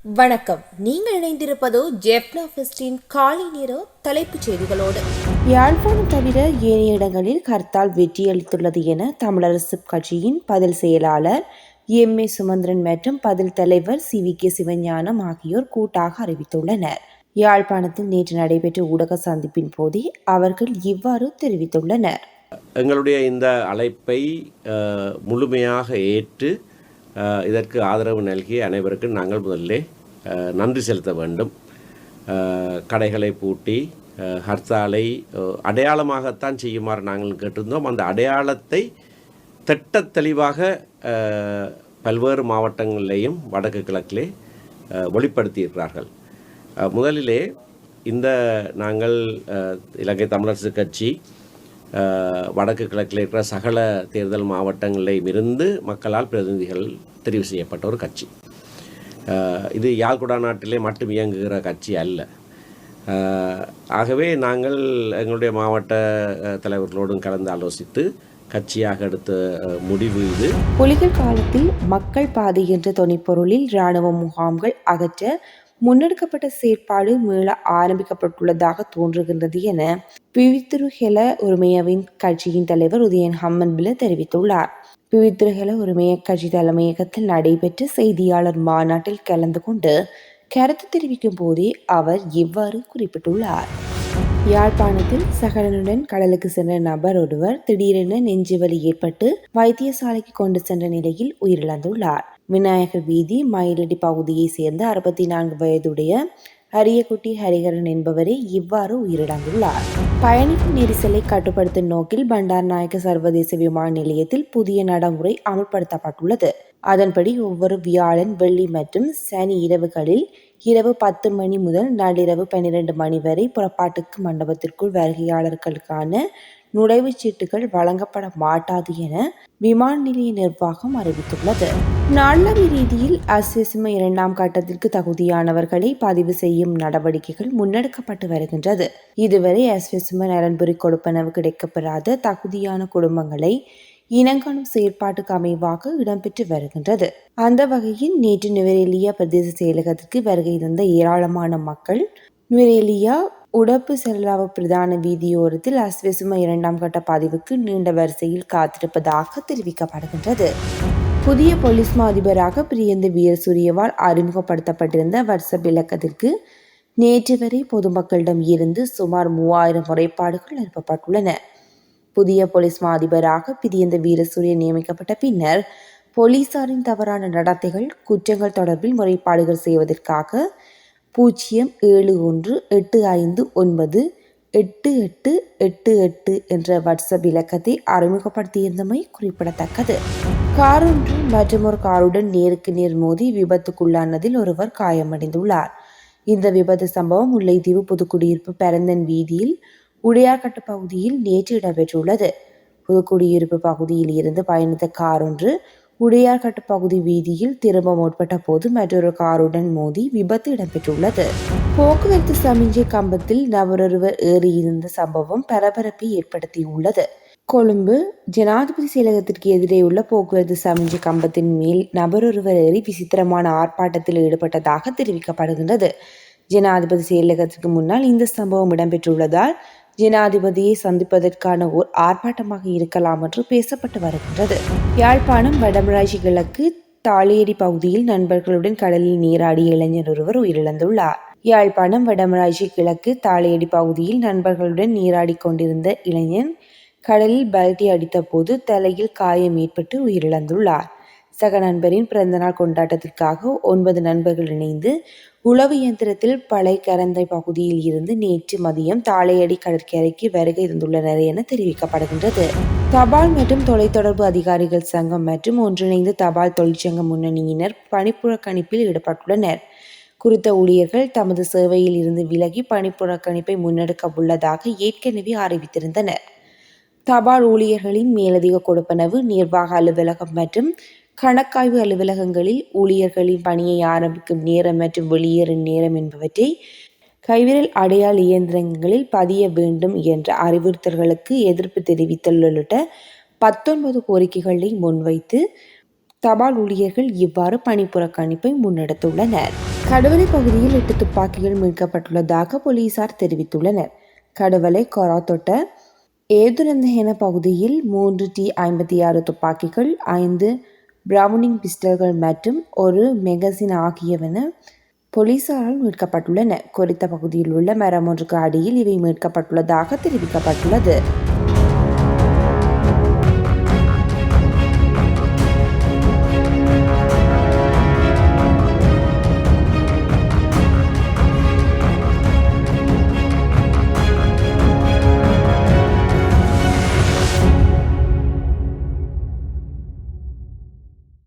வணக்கம். நீங்கள் இணைந்திருப்பதோ ஜெப்னாஃபெஸ்டின் காலை நேர தலைப்புச் செய்திகளோடு. யாழ்ப்பாணம் தவிர ஏனைய இடங்களில் ஹர்த்தால் வெற்றியளித்துள்ளது என தமிழரசு கட்சியின் பதில் செயலாளர் எம்.ஏ. சுமந்திரன் மற்றும் பதில் தலைவர் சி.வி.கே. சிவஞானம் ஆகியோர் கூட்டாக அறிவித்துள்ளனர். யாழ்ப்பாணத்தில் நேற்று நடைபெற்ற ஊடக சந்திப்பின் போதே அவர்கள் இவ்வாறு தெரிவித்துள்ளனர். எங்களுடைய இந்த அழைப்பை முழுமையாக ஏற்று இதற்கு ஆதரவு நல்கிய அனைவருக்கும் நாங்கள் முதல்ல நன்றி செலுத்த வேண்டும். கடைகளை பூட்டி ஹர்த்தாலை அடையாளமாகத்தான் செய்யுமாறு நாங்கள் கேட்டிருந்தோம். அந்த அடையாளத்தை திட்ட தெளிவாக பல்வேறு மாவட்டங்களிலேயும் வடக்கு கிழக்கிலே வெளிப்படுத்தியிருக்கிறார்கள். முதலிலே இந்த நாங்கள் இலங்கை தமிழரசு கட்சி வடக்கு கிழக்கில் இருக்கிற சகல தேர்தல் மாவட்டங்களிலும் இருந்து மக்களால் பிரதிநிதிகள் தெரிவு செய்யப்பட்ட ஒரு கட்சி. இது யாழ்குடா நாட்டிலே மட்டும் இயங்குகிற கட்சி அல்ல. ஆகவே நாங்கள் எங்களுடைய மாவட்ட தலைவர்களோடும் கலந்து ஆலோசித்து கட்சியாக எடுத்த முடிவு இது. புலிகள் காலத்தில் மக்கள் பாதை என்ற தொனிப்பொருளில் இராணுவ முகாம்கள் அகற்ற முன்னெடுக்கப்பட்ட செயற்பாடு மீள ஆரம்பிக்கப்பட்டுள்ளதாக தோன்றுகின்றது என பிவித்துருஹெல உரிமையவின் கட்சியின் தலைவர் உதயன் ஹம்மன்பில தெரிவித்துள்ளார். பிவித்துருஹெல உரிமைய கட்சி தலைமையகத்தில் நடைபெற்ற செய்தியாளர் மாநாட்டில் கலந்து கொண்டு கருத்து தெரிவிக்கும் போதே அவர் இவ்வாறு குறிப்பிட்டுள்ளார். யாழ்ப்பாணத்தில் சகலனுடன் கடலுக்கு சென்ற நபர் ஒருவர் திடீரென நெஞ்சுவலி ஏற்பட்டு வைத்தியசாலைக்கு கொண்டு சென்ற நிலையில் உயிரிழந்துள்ளார். விநாயகர் வீதி மயிலடி பகுதியை சேர்ந்த 64 வயதுடைய அரியக்குட்டி ஹரிஹரன் என்பவரே இவ்வாறு உயிரிழந்துள்ளார். பயணிகள் நெரிசலை கட்டுப்படுத்தும் நோக்கில் பண்டாரநாயக்க சர்வதேச விமான நிலையத்தில் புதிய நடைமுறை அமல்படுத்தப்பட்டுள்ளது. அதன்படி ஒவ்வொரு வியாழன், வெள்ளி மற்றும் சனி இரவுகளில் இரவு 10 மணி முதல் நள்ளிரவு 12 மணி வரை புறப்பாட்டுக்கு மண்டபத்திற்குள் வருகையாளர்களுக்கான நுழைவுச்சீட்டுகள் வழங்கப்பட மாட்டாது என விமான நிலைய நிர்வாகம் அறிவித்துள்ளது. நாளாவி ரீதியில் அஸ்வெசும 2ஆம் கட்டத்திற்கு தகுதியானவர்களை பதிவு செய்யும் நடவடிக்கைகள் முன்னெடுக்கப்பட்டு வருகின்றது. இதுவரை அஸ்வெசும நலன்புரி கொடுப்பனவு கிடைக்கப்பெறாத தகுதியான குடும்பங்களை இனங்காணும் செயற்பாட்டுக்கு அமைவாக இடம்பெற்று வருகின்றது. அந்த வகையில் நேற்று நுவரெலியா பிரதேச செயலகத்திற்கு வருகை தந்த ஏராளமான மக்கள் நுவரெலியா உடப்பு செல்லாவ பிரதான வீதியோரத்தில் அஸ்வெசும 2ஆம் கட்ட பதிவுக்கு நீண்ட வரிசையில் காத்திருப்பதாக தெரிவிக்கப்படுகின்றது. புதிய போலீஸ் மா அதிபராக பிரியந்த வீரசூரியவால் அறிமுகப்படுத்தப்பட்டிருந்த வாட்ஸ்அப் இலக்கத்திற்கு நேற்று வரை பொதுமக்களிடம் இருந்து சுமார் 3000 முறைப்பாடுகள் அனுப்பப்பட்டுள்ளன. புதிய போலீஸ் மா அதிபராக பிரியந்த வீரசூரிய நியமிக்கப்பட்ட பின்னர் போலீசாரின் தவறான நடத்தைகள், குற்றங்கள் தொடர்பில் முறைப்பாடுகள் செய்வதற்காக 07185988888 என்ற வாட்ஸ்அப் இலக்கத்தை அறிமுகப்படுத்தியிருந்தமை குறிப்பிடத்தக்கது. கார் ஒன்று மற்றொரு காருடன் நேருக்கு நேர் மோதி விபத்துக்குள்ளானதில் ஒருவர் காயமடைந்துள்ளார். இந்த விபத்து சம்பவம் முல்லைத்தீவு புதுக்குடியிருப்பு பரந்தன் வீதியில் உடையார்கட்டு பகுதியில் நேற்று இடம்பெற்றுள்ளது. புதுக்குடியிருப்பு பகுதியில் இருந்து பயணித்த கார் ஒன்று உடையார்கட்டு பகுதி வீதியில் திரும்ப முற்பட்ட போது மற்றொரு காருடன் மோதி விபத்து இடம்பெற்றுள்ளது. போக்குவரத்து சமிஞ்சை கம்பத்தில் நபரொருவர் ஏறியிருந்த சம்பவம் பரபரப்பை ஏற்படுத்தியுள்ளது. கொழும்பு ஜனாதிபதி செயலகத்திற்கு எதிரே உள்ள போக்குவரத்து சமிஞ்சை கம்பத்தின் மேல் நபரொருவர் ஏறி விசித்திரமான ஆர்ப்பாட்டத்தில் ஈடுபட்டதாக தெரிவிக்கப்படுகின்றது. ஜனாதிபதி செயலகத்திற்கு முன்னால் இந்த சம்பவம் இடம்பெற்றுள்ளதால் ஜனாதிபதியை சந்திப்பதற்கான ஓர் ஆர்ப்பாட்டமாக இருக்கலாம் என்று பேசப்பட்டு வருகின்றது. யாழ்ப்பாணம் வடமராட்சி கிழக்கு தாளியடி பகுதியில் நண்பர்களுடன் கடலில் நீராடிய இளைஞர் ஒருவர் உயிரிழந்துள்ளார். யாழ்ப்பாணம் வடமராட்சி கிழக்கு தாளியடி பகுதியில் நண்பர்களுடன் நீராடி கொண்டிருந்த இளைஞன் கடலில் பல்டி அடித்த போது தலையில் காயம் ஏற்பட்டு உயிரிழந்துள்ளார். சக நண்பரின் பிறந்தநாள் கொண்டாட்டத்திற்காக 9 நண்பர்கள் இணைந்து உளவு இயந்திரத்தில் பழை கரந்தை பகுதியில் இருந்து நேற்று மதியம் தாளையடி கடற்கரைக்கு வருகை இருந்துள்ளனர் என தெரிவிக்கப்படுகின்றது. தபால் மற்றும் தொலைத்தொடர்பு அதிகாரிகள் சங்கம் மற்றும் ஒன்றிணைந்த தபால் தொழிற்சங்க முன்னணியினர் பணிப்புறக்கணிப்பில் ஈடுபட்டுள்ளனர். குறித்த ஊழியர்கள் தமது சேவையில் இருந்து விலகி பணிப்புறக்கணிப்பை முன்னெடுக்க உள்ளதாக ஏற்கனவே அறிவித்திருந்தனர். தபால் ஊழியர்களின் மேலதிக கொடுப்பனவு, நிர்வாக அலுவலகம் மற்றும் கணக்காய்வு அலுவலகங்களில் ஊழியர்களின் பணியை ஆரம்பிக்கும் நேரம் மற்றும் வெளியேறும் நேரம் என்பவற்றை கைவிரல் அடையாள இயந்திரங்களில் பதிய வேண்டும் என்ற அறிவுறுத்தல்களுக்கு எதிர்ப்பு தெரிவித்தல் உள்ளிட்ட 19 கோரிக்கைகளை முன்வைத்து தபால் ஊழியர்கள் இவ்வாறு பணிப்புறக்கணிப்பை முன்னெடுத்துள்ளனர். கடுவலை பகுதியில் 8 துப்பாக்கிகள் மீட்கப்பட்டுள்ளதாக போலீசார் தெரிவித்துள்ளனர். கடுவலை கொராத்தொட்ட ஏதுரந்தஹென பகுதியில் 3 T56 துப்பாக்கிகள், 5 பிரவுனிங் பிஸ்டல்கள் மற்றும் ஒரு மெகசின் ஆகியவன போலீசாரால் மீட்கப்பட்டுள்ளன. குறித்த பகுதியில் உள்ள மரம் ஒன்றுக்கு அடியில் இவை மீட்கப்பட்டுள்ளதாக தெரிவிக்கப்பட்டுள்ளது.